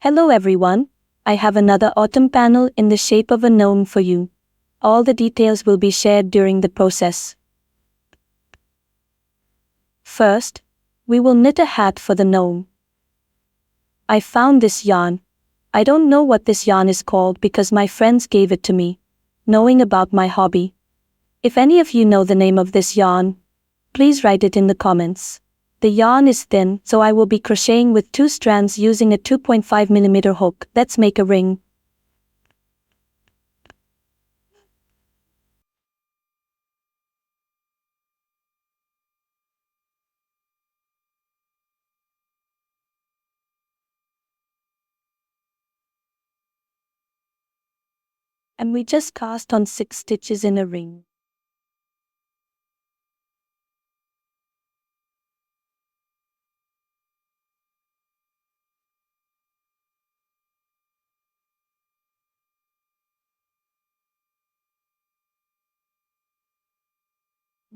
Hello everyone, I have another autumn panel in the shape of a gnome for you. All the details will be shared during the process. First, we will knit a hat for the gnome. I found this yarn. I don't know what this yarn is called because my friends gave it to me, knowing about my hobby. If any of you know the name of this yarn, please write it in the comments. The yarn is thin, so I will be crocheting with 2 strands using a 2.5mm hook. Let's make a ring. And we just cast on 6 stitches in a ring.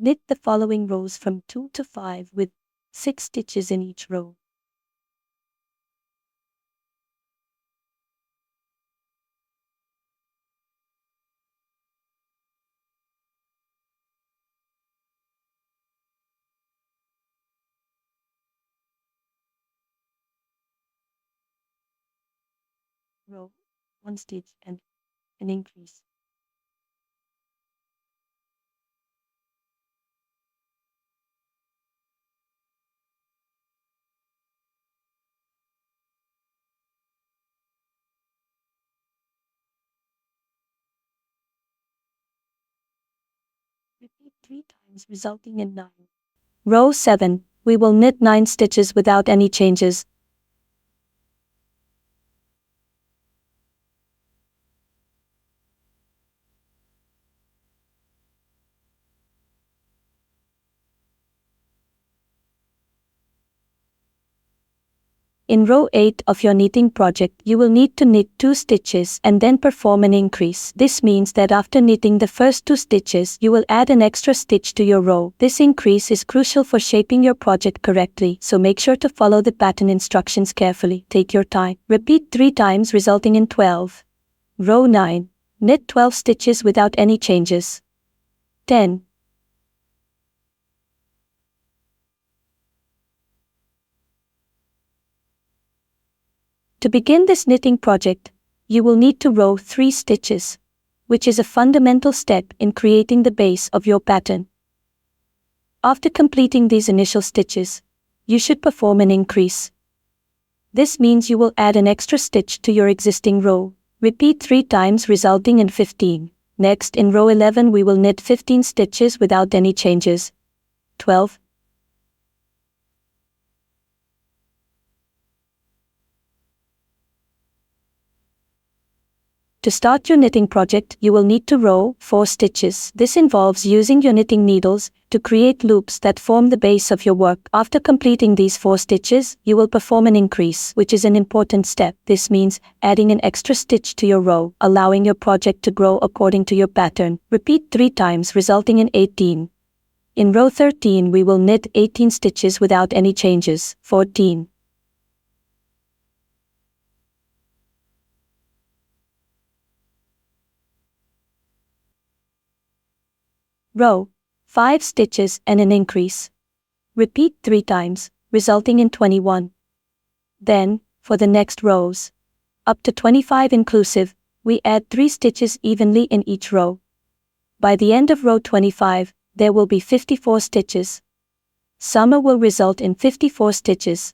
Knit the following rows from 2 to 5 with 6 stitches in each row. Row 1 stitch and an increase. Repeat 3 times resulting in 9. Row 7, we will knit 9 stitches without any changes. In row 8 of your knitting project, you will need to knit 2 stitches and then perform an increase. This means that after knitting the first 2 stitches, you will add an extra stitch to your row. This increase is crucial for shaping your project correctly, so make sure to follow the pattern instructions carefully. Take your time. Repeat 3 times resulting in 12. Row 9. Knit 12 stitches without any changes. 10. To begin this knitting project, you will need to row 3 stitches, which is a fundamental step in creating the base of your pattern. After completing these initial stitches, you should perform an increase. This means you will add an extra stitch to your existing row. Repeat 3 times resulting in 15. Next, in row 11 we will knit 15 stitches without any changes. 12. To start your knitting project, you will need to row 4 stitches. This involves using your knitting needles to create loops that form the base of your work. After completing these 4 stitches, you will perform an increase, which is an important step. This means adding an extra stitch to your row, allowing your project to grow according to your pattern. Repeat 3 times, resulting in 18. In row 13, we will knit 18 stitches without any changes. 14. Row 5 stitches and an increase. Repeat 3 times, resulting in 21. Then, for the next rows, up to 25 inclusive, we add 3 stitches evenly in each row. By the end of row 25, there will be 54 stitches. Summer will result in 54 stitches.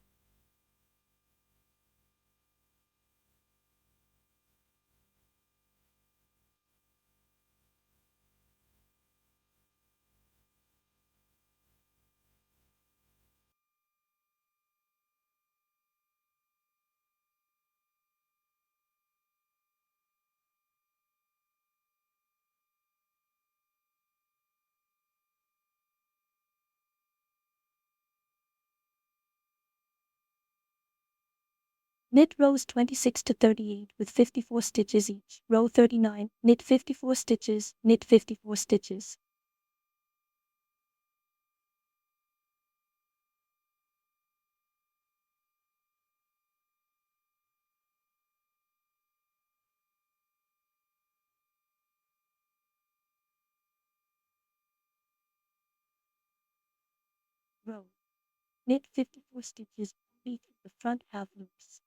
Knit rows 26 to 38 with 54 stitches each. Row 39, knit 54 stitches, knit 54 stitches. Row. Knit 54 stitches only through the front half loops.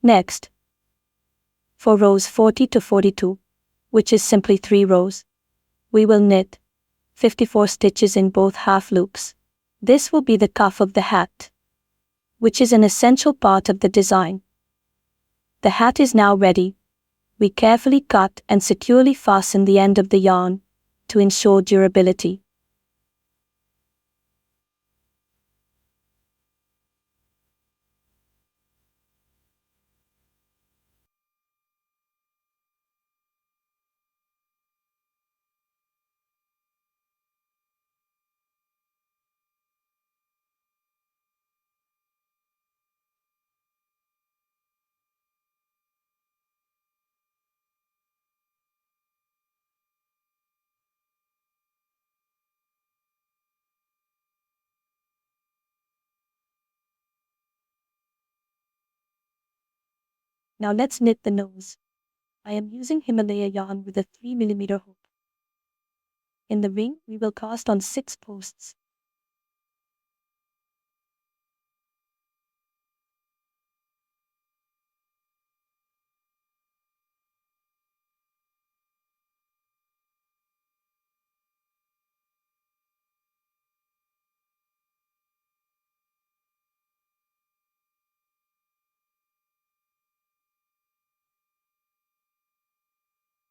Next, for rows 40 to 42, which is simply 3 rows, we will knit 54 stitches in both half loops. This will be the cuff of the hat, which is an essential part of the design. The hat is now ready. We carefully cut and securely fasten the end of the yarn to ensure durability. Now let's knit the nose. I am using Himalaya yarn with a 3mm hook. In the ring, we will cast on 6 posts.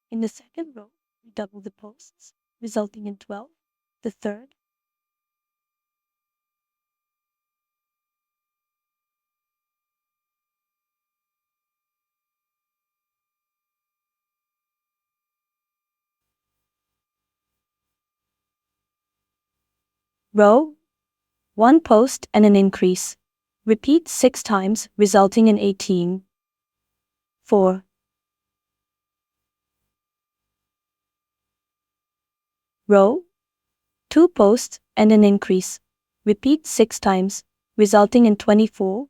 In the second row, we double the posts, resulting in 12. The third, row, 1 post and an increase. Repeat 6 times, resulting in 18. 4. Row, 2 posts and an increase. Repeat 6 times, resulting in 24.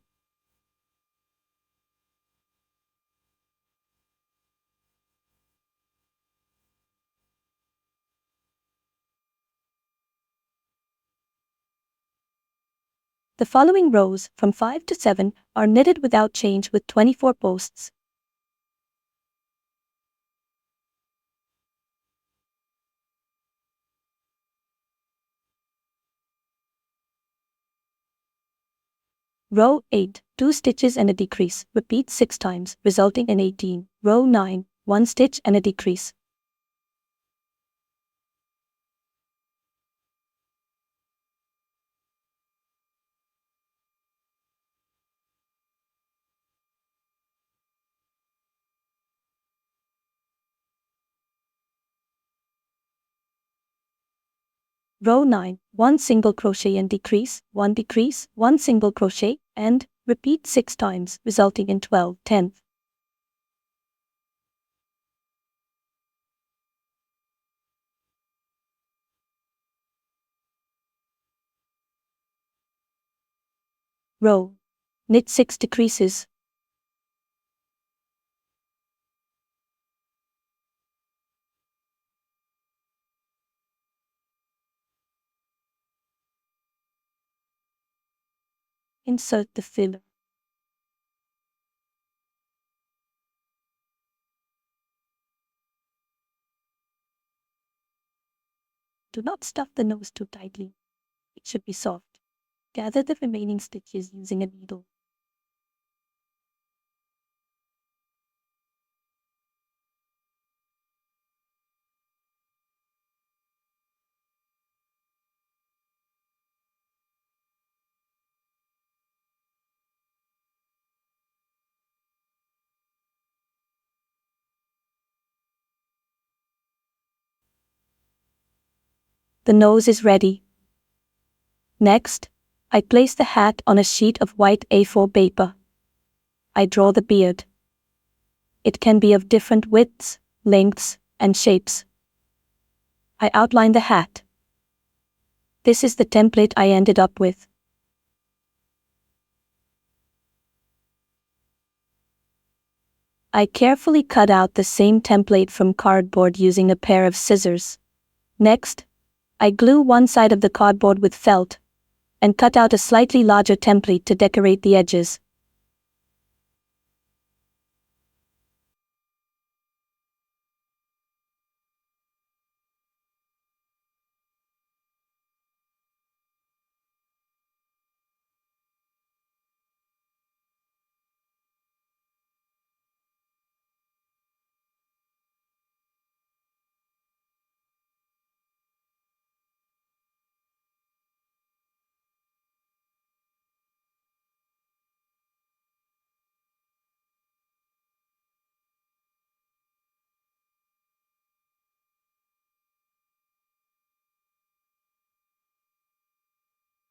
The following rows, from 5 to 7, are knitted without change with 24 posts. Row 8, 2 stitches and a decrease. Repeat 6 times, resulting in 18. Row 9, 1 stitch and a decrease. Row 9, 1 single crochet and decrease, 1 decrease, 1 single crochet, and repeat 6 times, resulting in 12 tenths. Row, knit 6 decreases. Insert the filler. Do not stuff the nose too tightly. It should be soft. Gather the remaining stitches using a needle. The nose is ready. Next, I place the hat on a sheet of white A4 paper. I draw the beard. It can be of different widths, lengths, and shapes. I outline the hat. This is the template I ended up with. I carefully cut out the same template from cardboard using a pair of scissors. Next, I glue one side of the cardboard with felt, and cut out a slightly larger template to decorate the edges.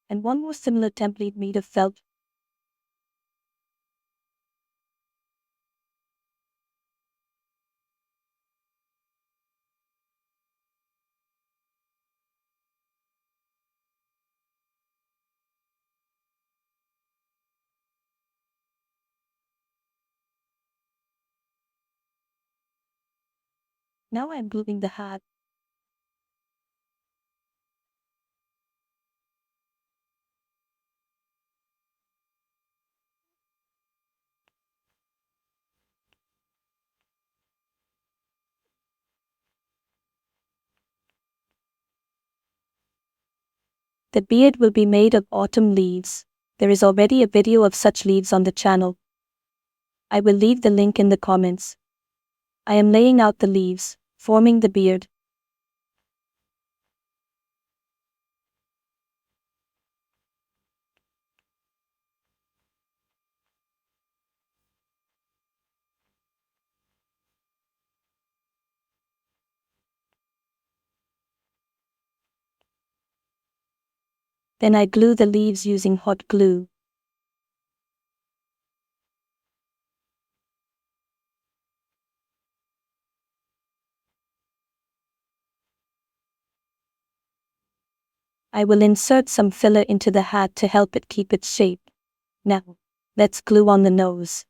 And one more similar template made of felt. Now I am gluing the hat. The beard will be made of autumn leaves. There is already a video of such leaves on the channel. I will leave the link in the comments. I am laying out the leaves, forming the beard. Then I glue the leaves using hot glue. I will insert some filler into the hat to help it keep its shape. Now, let's glue on the nose.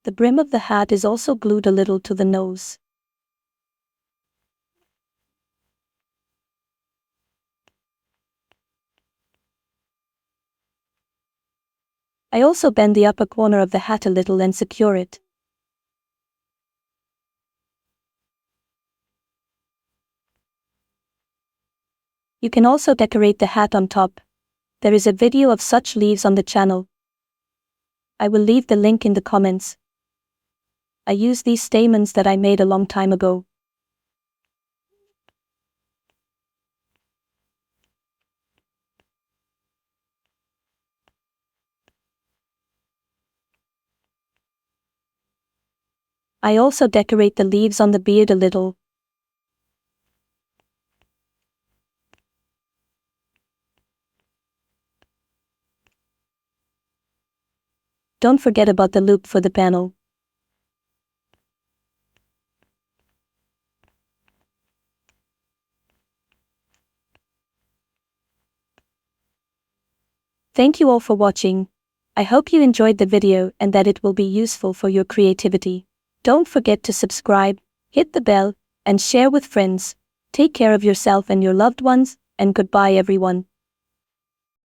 The brim of the hat is also glued a little to the nose. I also bend the upper corner of the hat a little and secure it. You can also decorate the hat on top. There is a video of such leaves on the channel. I will leave the link in the comments. I use these stamens that I made a long time ago. I also decorate the leaves on the beard a little. Don't forget about the loop for the panel. Thank you all for watching. I hope you enjoyed the video and that it will be useful for your creativity. Don't forget to subscribe, hit the bell, and share with friends. Take care of yourself and your loved ones, and goodbye everyone.